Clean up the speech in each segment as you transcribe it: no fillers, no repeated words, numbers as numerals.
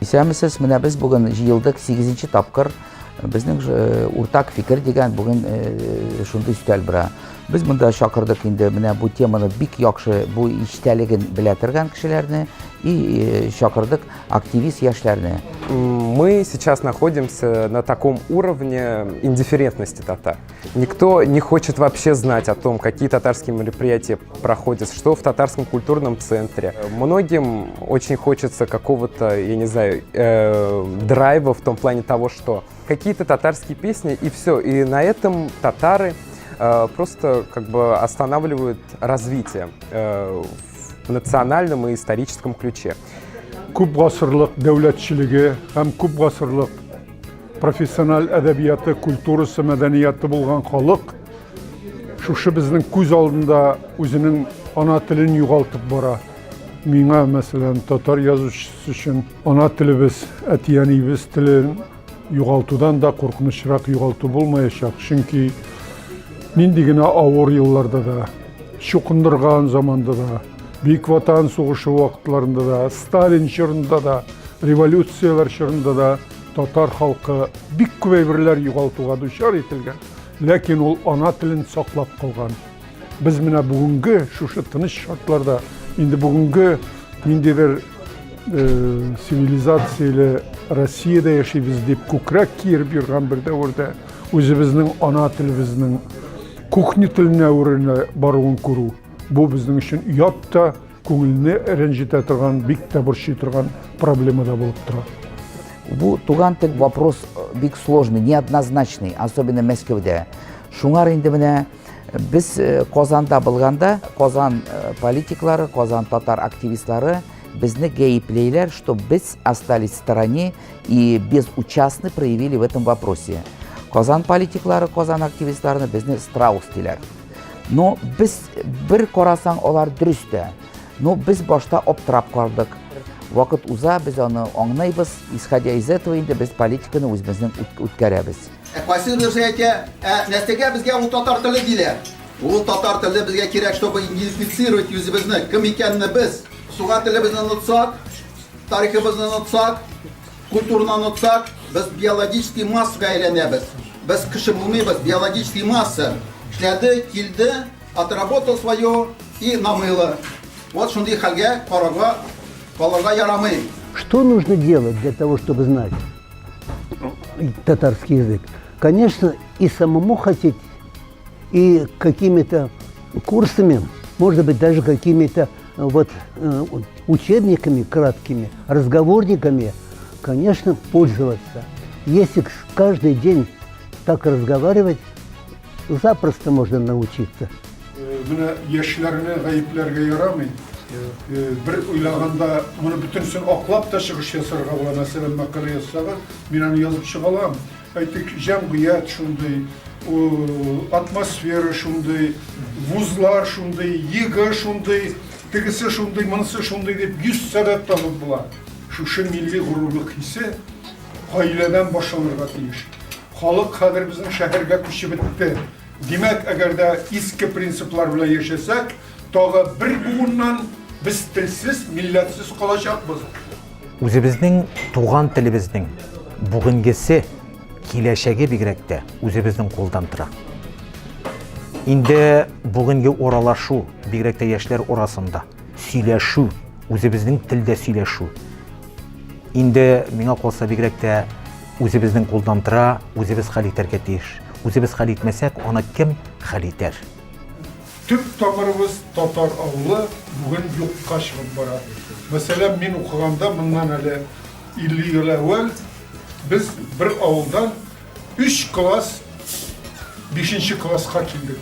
Исәмесез, менә без бүген җыелдык 8нче тапкыр. Безнең уртак фикер дигән бүген шундый өстәл бара. Без монда чакырдык инде менә бу теманы бик яхшы, бу иштәлеген белә торган кешеләрне и чакырдык активист яшьләрне. Мы сейчас находимся на таком уровне индифферентности татар. Никто не хочет вообще знать о том, какие татарские мероприятия проходят, что в татарском культурном центре. Многим очень хочется какого-то, я не знаю, драйва в том плане того, что какие-то татарские песни и все. И на этом татары просто как бы останавливают развитие в национальном и историческом ключе. Күп гасырлык дәүләтчелеге һәм күп гасырлык профессиональ әдәбияты, культурасы, мәдәнияты булган халык шушы безнең күз алдында үзенең ана телен югалтып бара. Миңа, мәсәлән, татар язучысы өчен ана телебез, әтиянибез телен югалтудан да куркынычрак югалту булмаячак. Чөнки нинди генә авыр елларда да, чукындырган заманда да, Büyük Vatan Soğuşu вакытларында да, Сталин чорында да, революциялар чорында да татар халкы бик күп әйберләр югалтуга дучар ителгән. Ләкин ул ана телен саклап калган. Без менә бүгенге шушы тыныч шартларда, инде бүгенге ниндидер цивилизацияле Россиядә яшибез дип күкрәк киереп йөргән бер дәврдә үзебезнең ана телебезнең кухня теленә үренә баруын күрү. Бу безнең өчен ят та, күңелне рәнҗетә торган, бик тә борчый торган проблема да булып тора. Бу туган тел вопрос бик сложный, неоднозначный, особенно Мәскәүдә. Шуңар инде менә без Казанда булганда, Казан политиклары, Казан татар активистлары безне гаеплейләр, что без остались в стороне и безучастны проявили в этом вопросе. Казан политиклары, Казан активистларны безне страус диләр. Но без бер карасаң алар дөрес тә. Но без башта аптырап калдык. Вакыт уза, без аны аңлайбыз, исходя из этого инде без политиканы үзебезнең үткәрәбез. Кайсы бер җәйгә, нәрсәгә безгә ул татар теле диләр. Ул татар теле безгә кирәк, чтобы идентифицировать үзебезне, кем икәнне без. Суга телебезне онытсак, тарихыбызны онытсак, культураны онытсак, без биологический массага әйләнәбез. Без кеше булмыйбыз, биологический масса. Эшләде, килде, отработал свое и намыло. Вот шундый хәлгә калырга ярамый. Что нужно делать для того, чтобы знать татарский язык? Конечно, и самому хотеть, и какими-то курсами, может быть, даже какими-то учебниками краткими, разговорниками, конечно, пользоваться. Если каждый день так разговаривать, запросто можно научиться. Менә яшьләрне гаепләргә ярамый. Бер уйлаганда моны бөтенсен аклап та чыгыш ясарга була. Мәсәлән, мәкалә ясаган, мин аны язып чыгалам. Әйтик, җәмгыять шундый, атмосфера шундый, вузлар шундый, йыгы шундый, тегесе шундый, монысы шундый дип 100 сәбәп табып була. Шушы милли горурлык хисе гаиләдән башланырга тиеш. Халык хәзер безнең шәһәргә күчеп бетте. Димәк, әгәр дә иске принциплар белән яшәсәк, тагы бер буыннан biz телсез, милләтсез калачакбыз. Үзебезнең туган телебезнең бүгенгесе, киләчәге бигрәк тә үзебезнең кулдан тора. Инде бүгенге оралашу, бигрәк тә яшьләр арасында сөйләшү, үзебезнең телдә сөйләшү. Инде миңа калса бигрәк тә үзебезнең кулдан тора, үзебез хәл итәргә тиеш. Үзебез хәл итмәсәк, аны кем хәл итәр? Төп тамырыбыз татар авылы бүген юкка чыгып бара. Мәсәлән, мин укыганда моннан әле 50 ел әввәл без бер авылдан 3 класс 5нче класска килдек.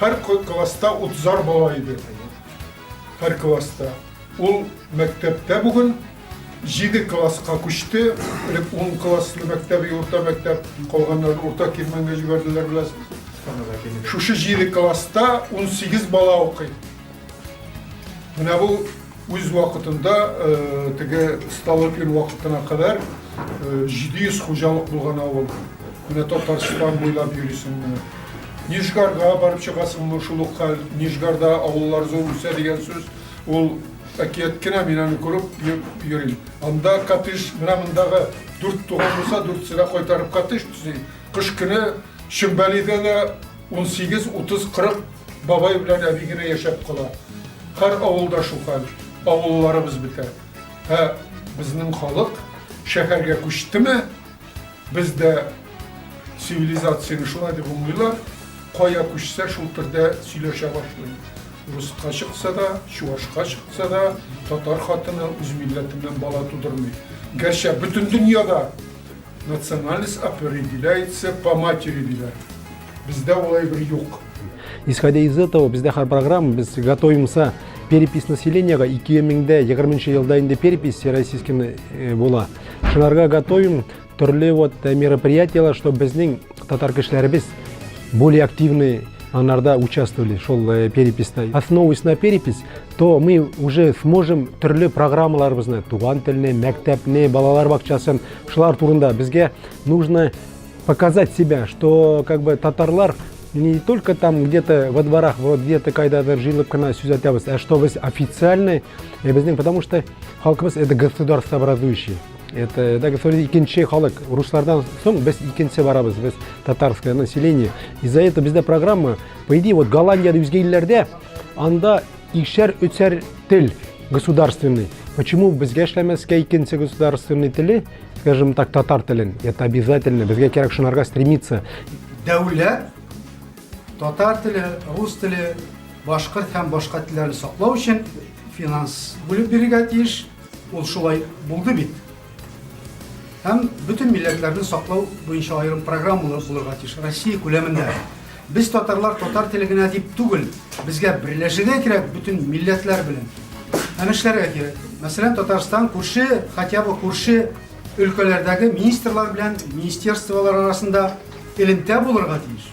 Һәр класста 30 бала иде. Һәр класста. Ул мәктәптә бүген 7 класска күчте. 10 класслы мәктәп, урта мәктәп калганнар урта килмәнгә җибәрделәр беләсез. Шушы 7 класста 18 бала укый. Менә бу үз вакытында теге Сталин вакытына кадәр 700 хуҗалык булган авыл. Менә Татарстан буйлап йөрисең. Нижгарга барып чыгасың, шул ук хәл. Нижгарда авыллар зур үсә дигән сүз. Ул әкияткенә мин аны күреп йөрим. Анда коттедж менә мондагы 4 туган булса 4-сенә кайтарып коттедж төзи. Кыш көне Шимбәлидә дә 18, 30, 40 бабай белән әби генә яшәп кала. Һәр авылда шул хәл. Авылларыбыз бетә. Безнең халык шәһәргә күчтеме? Бездә цивилизацияны шулай дип уйлар. Кая күчсә шул төрдә сөйләшә башлый. Руска чыкса да, чувашка чыкса да, татар хатыны үз милләтеннән бала тудырмый. Гәрчә бөтен дөньяда национальность определяется по матери диләр. Бездә улай бер юк. Исходя из этого, бізде һәр программа біз готовимся перепись населения, 2020 елда инде перепись всероссийским була. Шуларга готовим төрле мероприятиялар, чтобы безнең татар кешеләребез более активны анарда участвовали шул переписьта. Основываясь на перепись, то мы уже сможем төрле программаларыбызны, туган телне, мәктәпне, балалар бакчасын, шулар турында безгә нужно показать себя, что как бы татарлар не только там где-то во дворах, вот где-то когда-то жилып кына сүз айтабыз, а что біз официальный, потому что халкыбыз это государствообразующий. Это икенче халык. Руслардан соң біз икенче барабыз, біз татарское население. Из-за этого бізде программа, по идее, вот Голландияда өзге илләрдә, анда икшәр-өчәр тел государственный. Почему безгә эшләмәскә икенче государственный теле, скажем так, татар телен? Это обязательно. Безгә кирәк шунарга стремиться. Дәүләт татар теле, рус теле, башкорт һәм башка телләрне саклау өчен финанс бүлеп бирергә тиеш. Ул шулай булды бит. Һәм бөтен милләтләрне саклау буенча аерым программалар булырга тиеш. Россия күләмендә. Без татарлар татар теле генә дип түгел, безгә берләшергә кирәк бөтен милләтләр белән. Һәм эшләргә кирәк. Мәсәлән, Татарстан күрше, хотя бы күрше өлкәләрдәге министрлар белән министерстволар арасында элемтә булырга тиеш.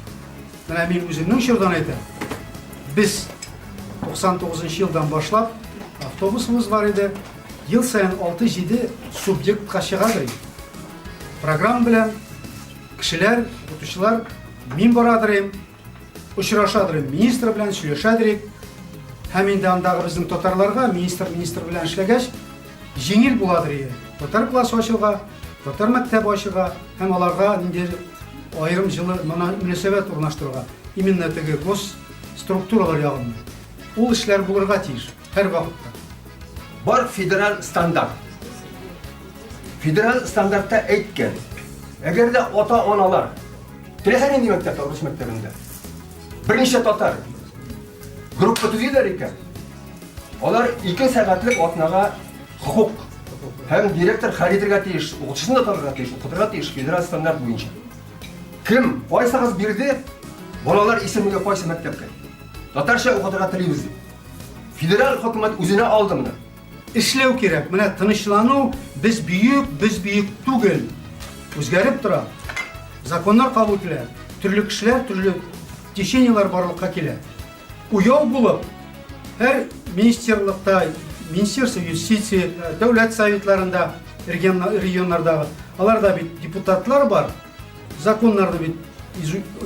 Менә мин үземнең чордан әйтәм. Без 99 елдан башлап автобусыбыз бар иде. Ел сайын 6-7 субъектка чыгадыр. Программа белән кешеләр, укытучылар мин барадыр, очрашадыр, министр белән сөйләшәдер. Һәм инде андагы безнең татарларга министр белән эшләгәч җиңел буладыр. Татар классы ачылга, татар мәктәбе ачылга һәм аларга инде аерым җылы мөнәсәбәт урнаштырырга. Именно теге гос структуралар ягында. Ул эшләр булырга тиеш һәр вакытта. Бар федераль стандарт. Федераль стандартта әйткән. Әгәр дә ата-аналар теләсә нинди мәктәптә, рус мәктәбендә берничә татар группа төзиләр икән, алар 2 сәгатьлек атнага хукук һәм директор хәритергә тиеш, укытучыны да тиеш, укытырга тиеш федераль стандарт буенча. Кем кайсыгыз бирде? Балалар исемгә кайсы мәктәпкә? Татарча укытырга телибез. Федераль хөкүмәт үзенә алды моны. Эшләү кирәк. Менә тынычлану, без бүйүк түгел. Үзгәреп тора. Законнар кабул ителә. Төрле кешеләр, төрле течениялар барлыкка килә. Уяу булып, һәр министрлыкта, Министерство юстиция, дәүләт советларында, регионнардагы, аларда бит депутатлар бар. Законнарны бит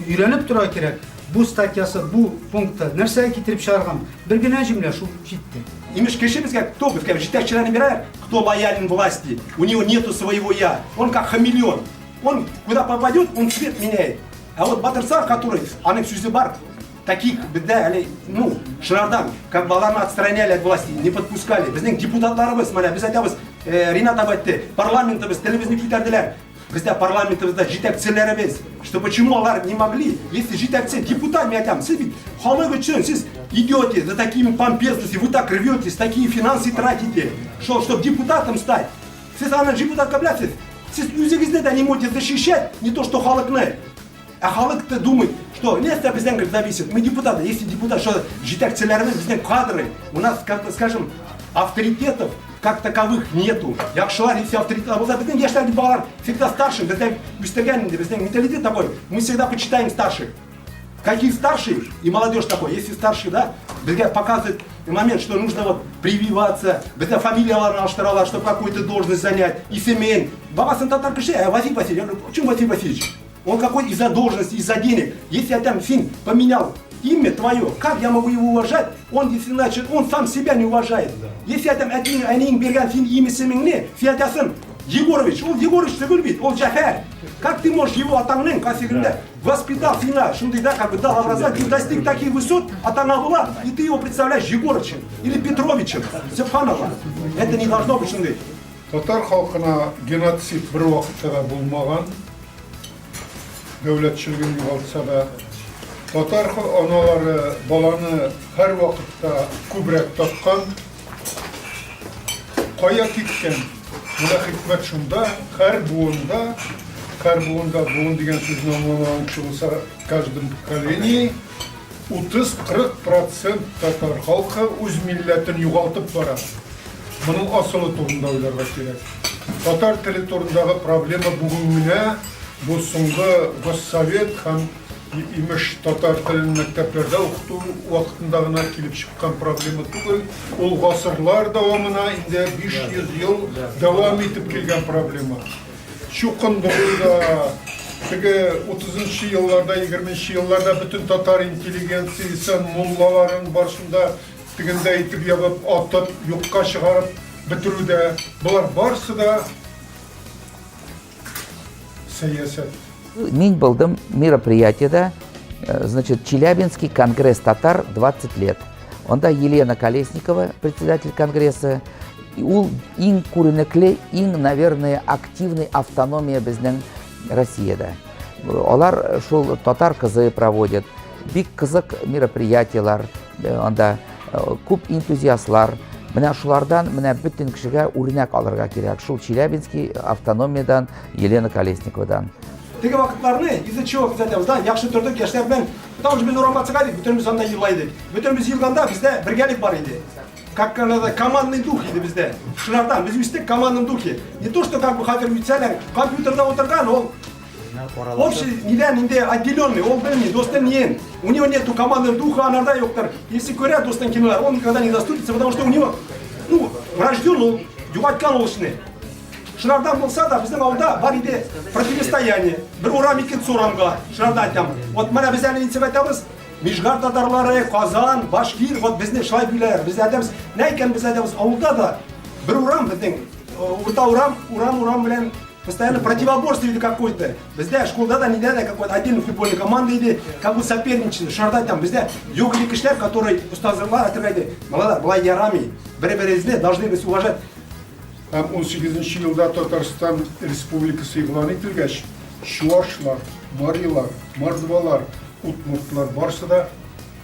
өйрәнеп тора кирәк. Бу статьясы, бу пунктта нәрсәгә китереп чыгарган? Бер генә җөмлә шул җитте. Имеш кеше безгә кто безгә җитәкчеләрне бирә, кто лоялен власти. У него нету своего я. Он как хамелеон. Он куда попадет, он цвет меняет. А вот Батырсар, который аның сүзе бар, таких беда, ну, шырардан, как баланы отстраняли от власти, не подпускали. Безнең депутатларыбыз, менә без әйтәбез, Ринат әйтте, парламентыбыз, телебезне күтәрделәр. Бездә парламентыбызда җитәкчеләребез, что почему алар не могли, если җитәкче депутат мен әйтәм, сез бит халык өчен сез идете за такими помпезностями, вы так рветесь, такие финансы тратите, чтобы депутатом стать. Сез аны депутатка беләсез. Сез үзегезне дә не можете защищать, не то что халыкны. А халык-то думает, что место бездән зависит. Мы депутаты, если депутат, что җитәкчеләребез, безнең кадры, у нас, как-то, скажем, авторитетов как таковых нету. Якшылар, если авторитет, а безнең яшьләр балалар всегда старше, безнең үстергән инде, безнең менталитет такой, мы всегда почитаем старших. Какие старшие и молодежь такой, если старший, да, безгә показывает момент, что нужно вот прививаться, бездә фамилияларны алыштыралар, чтобы какую-то должность занять, и семейн. Бабасын татар кеше, Василий Васильевич, я говорю, почему Василий Васильевич? Он какой из-за должности, из-за денег. Если я там син поменял имя твое, как я могу его уважать? Он, значит, он сам себя не уважает. Если адам әнең берген сен имесіміңне, фиатасын, Егорович, ол Егорович түгілбейді, ол Жафар. Как ты можешь его атаңның кәсігінде воспитал сына, шындай да, как бы дал образа, ты достиг таких высот, атаңа была, и ты его представляешь Егорычем или Петровичем. Субханаллах. Это не должно быть шындай. Татар халқына геноцид бір уақытта да болмаған, дәулетшілігін жоғалтса да, татар аналары баланы әр уақытта көбірек тапқан, қая кеткен, мына хикмет шында, әр буында, буын деген сөзін амалауын шығылса каждым поколении, 30-40% татар халқы өз милләтін юғалтып барады. Мұның асылы турында ойларға керек. Татар тілі турындағы проблема бүгінгі бұл соңғы Госсовет һәм имеш татар тілін мектеплерде оқыту уақытындағына келіп шыққан проблема түгел. Ол ғасырлар давамына инде 500 ел давам етіп келген проблема. Шуқындығында 30-шы елларда, 20-шы елларда бүтін татар интеллигенциясы моллаларын баршында дегенде айтып ябып, атып, юққа шығарып бітіруде. Бұлар барсы да саясат. Мен болдым мероприятиеда, значит, Челябинский конгресс татар 20 лет. Онда Елена Колесникова, председатель конгресса, ул иң күренекле, иң, наверное, активный автономия безнең Россияда. Олар шул татар кызы проводят, бик кызык мероприятиялар, онда күп энтузиастлар. Менә шулардан менә бөтен кешегә үрнәк алырга кирәк. Шул Челябинский автономиядан, Елена Колесниковадан. Теге вакытларны из-за чего без айтабыз да, яхшы төрдік яшьләр белән, потому что без ураматсыга дик, бүтәнбез анда еллайдык. Бүтәнбез елганда бездә бергәлек бар иде. Как командный дух иде бездә. Шулардан без үстек командный духе. Не то что как бы хәзер үтсәләр, компьютерда утырган, ол общий нидән инде отделенный, ол белми, достым ен. У него нету командного духа, анарда юктыр. Если көрә достын кинолар, он никогда не заступится, потому что у него, врожден ол, югаткан ол ішіне. Шынардан болса да, біздің ауылда бар иде противостояние. Бір урам екінші урамға, шынардан айтамын. Вот мына біз әлі инсеп айтамыз, Межгар татарлары, Қазан, Башкир, вот біздің шылай билер. Біз айтамыз, не екен біз айтамыз, ауылда да бір урам біздің, урта урам білен постоянно противоборство иде какой-то. Бізде школда да не да какой-то отдельный футбольный команда иде, как бы соперничество. Шынардан айтамын, бізде югли кишлер, которые устазырлар айтыргайды, маладар, былай ярами, бір-бірізіне должны біз уважать. 18-ші жылда Татарстан Республикасы иғлан етілгәш, Шуашлар, Марилар, Мардвалар, Утмуртлар барсы да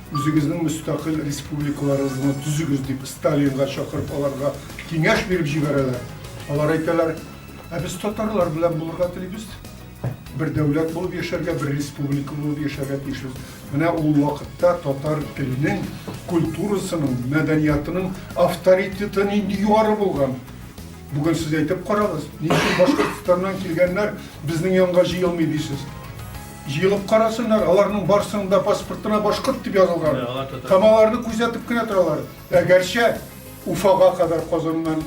өзіңіздің мүстақил республикаларыңызды түзігіз деп Сталинға шақырып аларға кеңеш беріп жіберелер. Алар айталар, біз татарлар білән бұлырға тілейбіз. Бір дәулет болып ешерге, бір республика болып ешерге тиешіз. Менә ул вақытта татар тілінің, культурасының, мәдәниятының авторитеті нинди югары болған. Бүгін сіз айтып қарағыз, нешін Башқұртстаннан келгенler біздің янға жиылмай дейсіз. Жиылып қарасындар, аларның барсында паспортына Башқұрт деп жазылған. Тамаларды көзетіп кіне тұралар. Әгерше Уфаға қадар Қазаннан,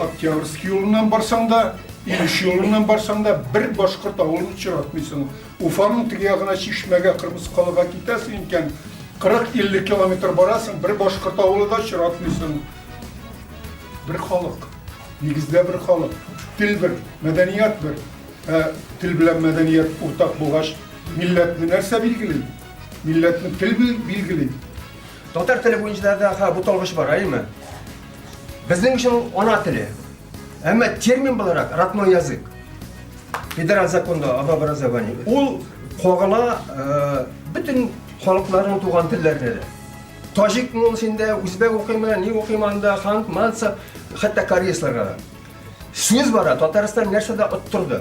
Октябрьский юлынан барсаңда, Иліш юлынан барсаңда бір Башқұрт ауылын ұшыратмайсың. Уфаның тіге ағына Шишмәге, Қырмызқалыға кетесің екен, 40-50 километр барасың, бір Башқұрт ауылы да ұшыратмайсың. Бір халық. Негізде бір халық, тіл бір, мәдәният бір. Тіл білән мәдәният ортақ болғаш, милләтні нәрсе білгілейді? Милләтні тіл білгілейді. Татар тілі бойынша да бұталғыш бар, айымы? Біздің үшін ана тілі. Әмі термин боларақ, родной язык. Федерал законда об образовании. Ол қоғала бүтін халықлардың туған тілдерді. Тажик мулсинде, Узбек оқиман, не оқиманда, ханг, манса, хатта корейлерге. Сөз бара, Татарстан нәрседе оттырды.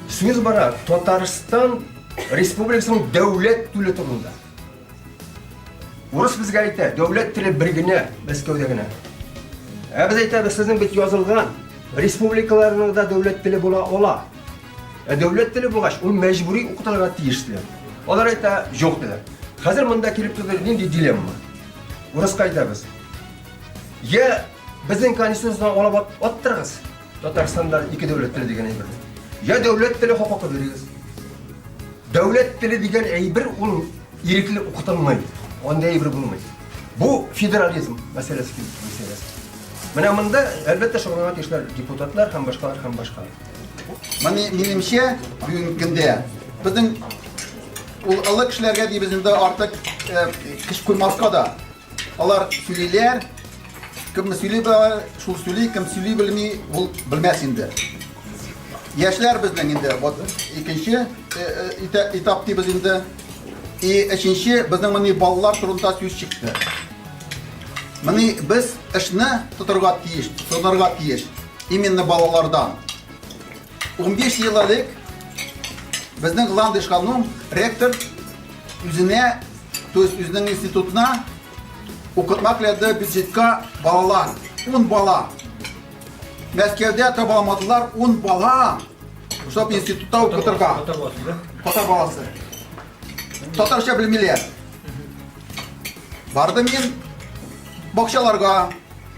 Сөз бара, Татарстан республикасының дәулет тілі турында. Орыс бізге айтты, дәулет тілі біргіне, Мәскеуде генә. Біз айтабыз, сіздің бит язылған, республикаларының да дәулет тілі бола ала. Дәулет тілі болғаш, ол мәжбүри оқытылырға тиешлі. Олар айтты, жоқ деді. Қазір мында келіп тұрды, нендей дилемма. Орысқа айтабыз. Я біздің конституциядан олап оттырғыз. Татарстанда екі дәулет тілі деген әйбір. Я дәулет тілі құқықы берегіз. Дәулет тілі деген әйбір, ол еркілік оқытылмайды. Ондай бір болмайды. Бұл федерализм мәселесі. Менә монда әлбәттә шуңа тиешләр депутатлар һәм башкалар. Минемчә, бүгенге көндә безнең ул аллы кешеләргә дибез инде артык кеш куймаска да. Алар сөйлиләр, кем сөйли белә, шул сөйли, кем сөйли белми, ул белмәс инде. Яшьләр безнең инде, вот икенче этап дибез инде. И өченче безнең моны балалар турында сүз чыкты. Моны без эшне тотарга тиеш, именно балалардан. 15 ел элек безнең Ландыш ханым ректор үзенә, то есть үзенең институтына укытмак ләде бюджетка балалар, 10 бала. Мәскәүдә табалмадылар 10 бала, чтобы институтта укытырга. Татар баласы. Татарча белмиләр. Бардым мин бакчаларга,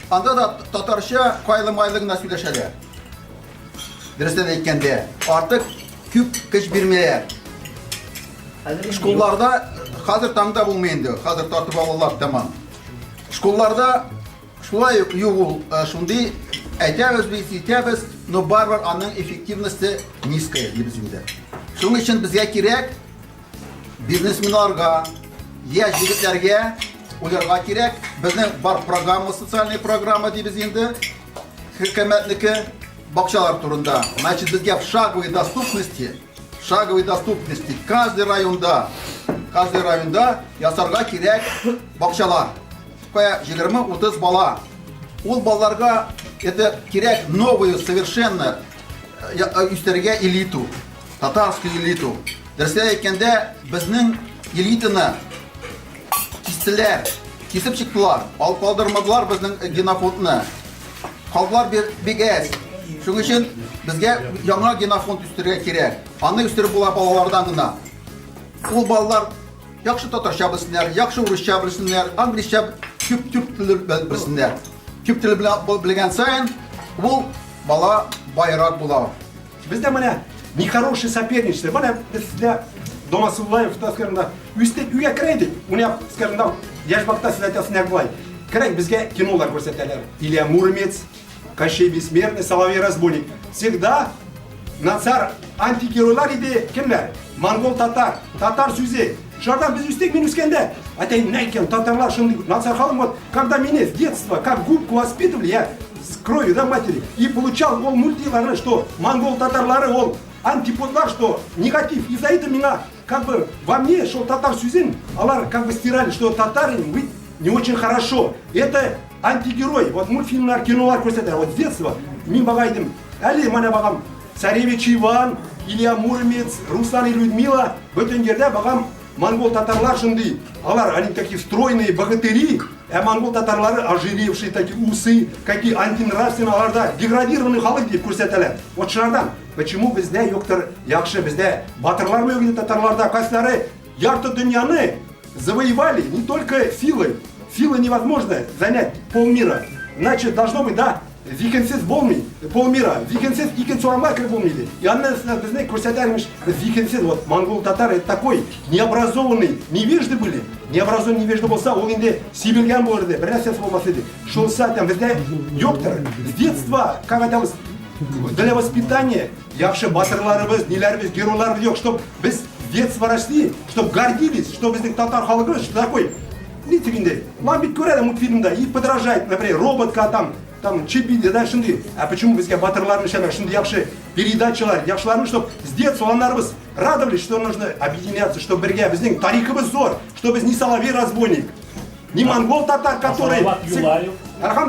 анда да татарча кайлы-майлы гына сөйләшәләр. Дөрестән әйткәндә, артык күп көч бирмиләр. Школларда хәзер таңда булмый инде, хәзер тартып алалар тәмам. Школларда шулай юк, шундый әйтәбез, но барбар аның эффективности низкая дибез инде. Шуның өчен безгә кирәк бизнесменнарга, яшь егетләргә уйларга кирәк. Безнең бар программа, социальная программа дибез инде. Хөкүмәтнеке бакчалар турында. Значит, безгә в шаговой доступности каждый районда ясарга кирәк бакчалар. Кая 20-30 бала. Ул балаларга это кирәк новую совершенно үстерергә элиту, татарскую элиту. Дөресен әйткәндә, безнең элитаны кисеп чыктылар, алып калдырмадылар безнең генофондны. Калдылар бик әз. Шуның өчен безгә яңа генофонд үстерергә кирәк. Аны үстереп була балалардан гына. Ул балалар яхшы татарча белсеннәр, яхшы урысча белсеннәр, англисча күп тел белсеннәр. Күп тел белгән саен ул бала байрак була. Бездә менә нехорошее соперничество. Менә бездә Дома Сулаев, скажем, үстеп үгә керәйдек. Уня, скажем, яшьбакта сез әйтәсез нәгълай. Керәк безгә кинолар күрсәтәләр. Илья Муромец, Кощей Бессмертный, Соловей Разбойник. Всегда нацар антигеройлар иде кемләр? Монгол татар, татар сүзе. Шардан без үстек мин үскәндә. Әйтәйин, нәйкен татарлар шундый нацар халым вот, когда меня с детства как губку воспитывали, я с кровью да матери и получал ол мультиларны, что монгол татарлары ол антиподлар, что негатив. Из-за этого меня как бы во мне шел татар сюзин, алар как бы стирали, что татары быть не очень хорошо. Это антигерой. Вот мультфильмлар, кинолар көрсетер. Вот с детства мин багайдым. Әле мана багам Царевич Иван, Илья Муромец, Руслан и Людмила. Бөтен жерде багам монгол татарлар шундый. Алар они такие стройные богатыри, а монгол татарлары ожиревшие такие усы, какие антинравственные, аларда деградированный халык деп күрсәтәләр. Вот шунардан. Почему бездә юктыр яхшы, бездә батырлар мөгиде татарларда кайсылары ярты дөньяны завоевали не только силой. Силой невозможно занять полмира. Значит, должно быть, да, викенсез болмый, полмира. Викенсез икен сурамакер болмайды. И аннан безне көрсәтәрмеш, викенсез, вот монгол татары такой необразованный, невежды были. Необразованный, невежды болса, ол инде сибелгән булырды, бер нәрсәсе булмас иде. Шул сәттән бездә юктыр. С детства, как айтабыз, для воспитания яхшы батырларыбыз, неләрбез, геройларыбыз yok, чтоб без с детства росли, чтоб гордились, что безнең татар халыгы что такой. Видите, вам бит көрәләр мультфильмда и подражает, например, роботка там чипиди, да, шундай. А почему безгә батырларны шәмә шундай яхшы передачалар, яхшыларны, чтоб с детства аларыбыз радовались, что нужно объединяться, чтобы бергә безнең тарихыбыз зор, что без не Соловей Разбойник, не монгол татар, который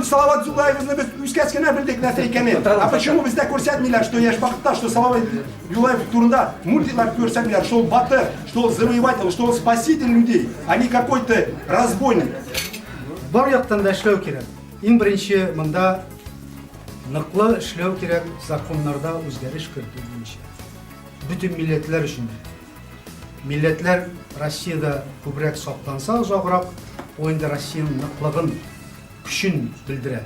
Салават Юлаевны без үскәскәнә белдек нәрсә икәнен. А почему бездә күрсәтмиләр, что яшь бакытта, что Салават Юлаев турында мультиклар күрсәтмиләр, что он батыр, что он завоеватель, что он спаситель людей, а не какой-то разбойник. Бар яктан да эшләү кирәк. Иң беренче монда ныклы эшләү кирәк, законнарда үзгәреш кертү буенча. Бүтән милләтләр өчен. Милләтләр Россиядә күбрәк сакланса, озаграк oyunda Россияның ныклыгын, күчен белдерә.